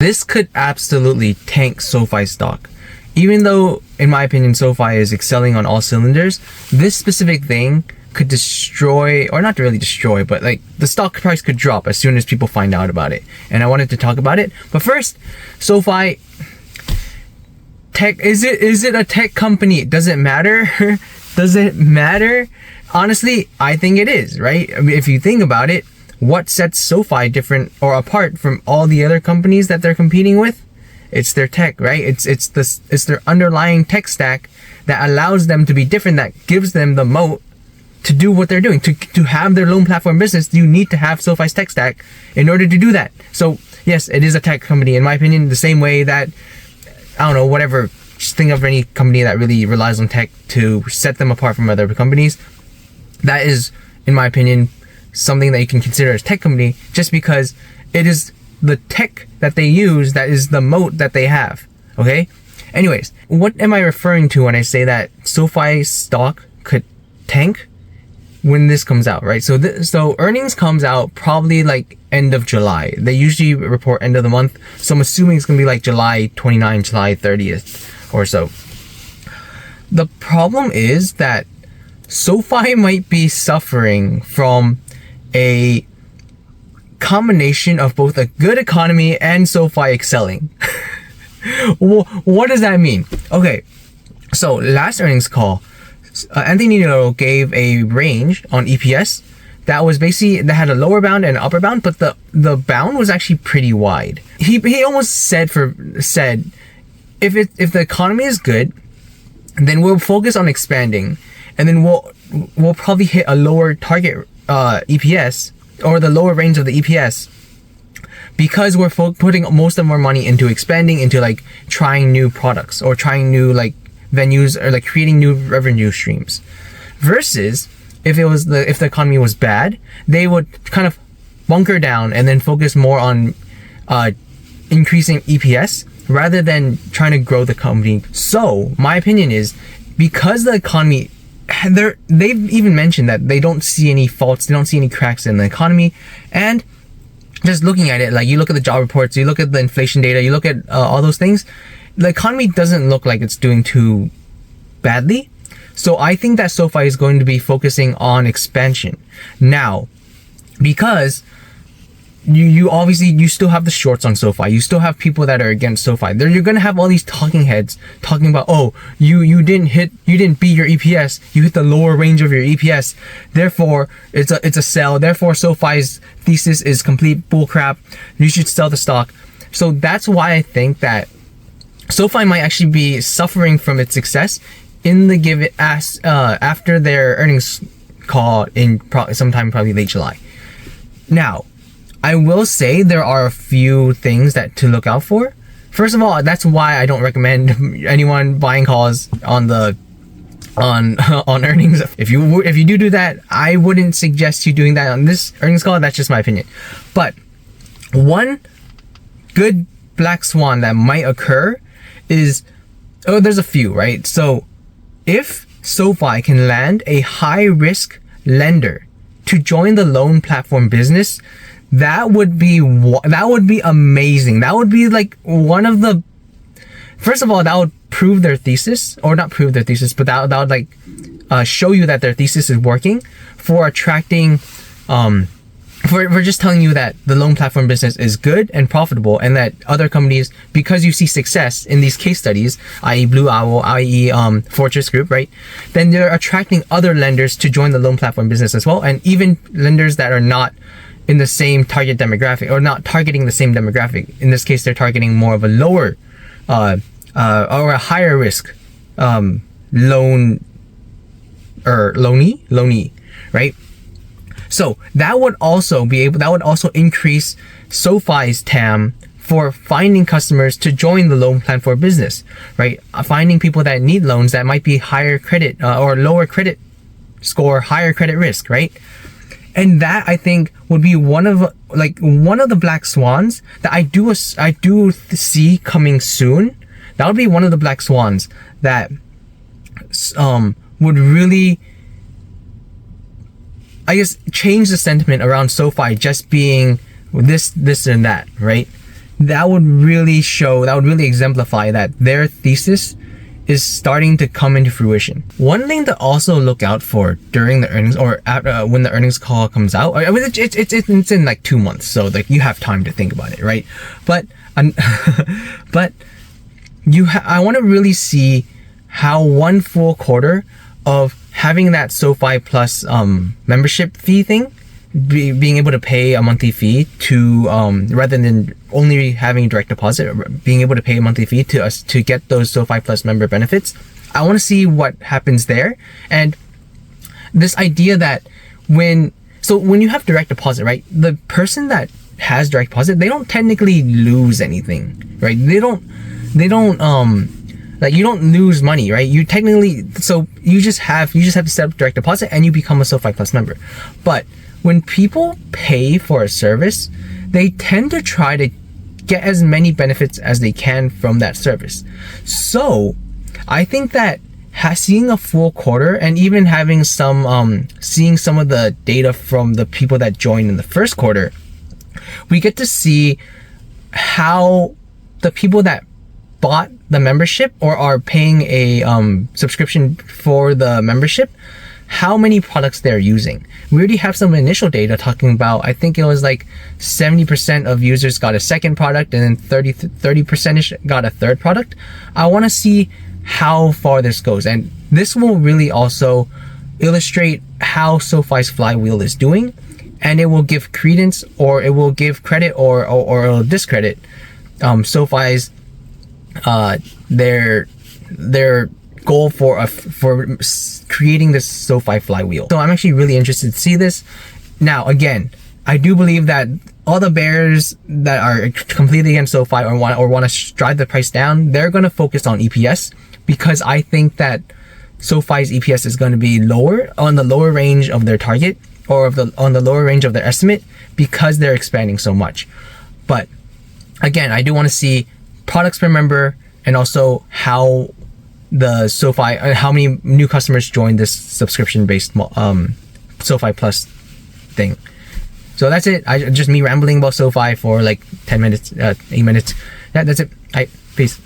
This could absolutely tank SoFi stock. Even though, in my opinion, SoFi is excelling on all cylinders, this specific thing could destroy, or not really destroy, but like the stock price could drop as soon as people find out about it. And I wanted to talk about it. But first, SoFi tech, is it a tech company? Does it matter? Does it matter? Honestly, I think it is, right? I mean, if you think about it, what sets SoFi different or apart from all the other companies that they're competing with? It's their tech, right? It's their underlying tech stack that allows them to be different, that gives them the moat to do what they're doing. To have their loan platform business, you need to have SoFi's tech stack in order to do that. So yes, it is a tech company, in my opinion, the same way that, I don't know, whatever, just think of any company that really relies on tech to set them apart from other companies. That is, in my opinion, something that you can consider as tech company, just because it is the tech that they use that is the moat that they have. Okay? Anyways, what am I referring to when I say that SoFi stock could tank when this comes out, right? So earnings comes out probably like end of July. They usually report end of the month. So I'm assuming it's going to be like July 29th, July 30th or so. The problem is that SoFi might be suffering from a combination of both a good economy and SoFi excelling. What does that mean? Okay, so last earnings call, Anthony Nero gave a range on EPS that was basically, that had a lower bound and an upper bound, but the bound was actually pretty wide. He almost said if the economy is good, then we'll focus on expanding, and then we'll probably hit a lower target EPS, or the lower range of the EPS, because we're putting most of our money into expanding, into like trying new products or trying new like venues, or like creating new revenue streams. Versus if the economy was bad, they would kind of bunker down and then focus more on increasing EPS rather than trying to grow the company. So my opinion is, because the economy, they've even mentioned that they don't see any faults, they don't see any cracks in the economy. And just looking at it, like you look at the job reports, you look at the inflation data, you look at all those things, the economy doesn't look like it's doing too badly. So I think that SoFi is going to be focusing on expansion. Now, because you obviously, you still have the shorts on SoFi, you still have people that are against SoFi. You're gonna have all these talking heads talking about, oh, you didn't beat your EPS, you hit the lower range of your EPS, therefore it's a sell, therefore SoFi's thesis is complete bullcrap, you should sell the stock. So that's why I think that SoFi might actually be suffering from its success in the after their earnings call in sometime probably late July. Now, I will say there are a few things to look out for. First of all, that's why I don't recommend anyone buying calls on earnings. If you do that, I wouldn't suggest you doing that on this earnings call. That's just my opinion. But one good black swan that might occur is, there's a few, right? So if SoFi can land a high risk lender to join the loan platform business, that would be amazing. That would be like one of the, first of all, that would prove their thesis, or not prove their thesis, but that would like show you that their thesis is working for attracting, for just telling you that the loan platform business is good and profitable, and that other companies, because you see success in these case studies, i.e. Blue Owl, i.e. Fortress Group, right? Then they're attracting other lenders to join the loan platform business as well, and even lenders that are not in the same target demographic, or not targeting the same demographic. In this case, they're targeting more of a lower or a higher risk loanee, right? So that would also increase SoFi's TAM for finding customers to join the loan plan for business, right? Finding people that need loans that might be higher credit or lower credit score, higher credit risk, right? And that, I think, would be one of the black swans that I do see coming soon. That would be one of the black swans that would really, I guess, change the sentiment around SoFi just being this and that, right? that would really exemplify that their thesis is starting to come into fruition. One thing to also look out for during the earnings, or when the earnings call comes out. I mean, it's in like 2 months, so like you have time to think about it, right? But but I want to really see how one full quarter of having that SoFi Plus membership fee thing, being able to pay a monthly fee to rather than only having direct deposit, being able to pay a monthly fee to us to get those SoFi Plus member benefits. I want to see what happens there. And this idea that when you have direct deposit, right, the person that has direct deposit, they don't technically lose anything, right? They don't like, you don't lose money, right? You technically, so you just have to set up direct deposit and you become a SoFi Plus member. But when people pay for a service, they tend to try to get as many benefits as they can from that service. So I think that seeing a full quarter and even having seeing some of the data from the people that joined in the first quarter, we get to see how the people that bought the membership or are paying a subscription for the membership, how many products they're using. We already have some initial data talking about, I think it was like 70% of users got a second product and then 30% got a third product. I want to see how far this goes, and this will really also illustrate how SoFi's flywheel is doing, and it will give credence, or it will give credit, or it'll discredit SoFi's their goal for creating this SoFi flywheel. So I'm actually really interested to see this. Now, again, I do believe that all the bears that are completely against SoFi or want to drive the price down, they're going to focus on EPS, because I think that SoFi's EPS is going to be lower, on the lower range of their target, or on the lower range of their estimate, because they're expanding so much. But again, I do want to see products per member, and also how the SoFi, how many new customers join this subscription-based SoFi Plus thing. So that's it. Just me rambling about SoFi for like 10 minutes, 8 minutes. That's it. All right, peace.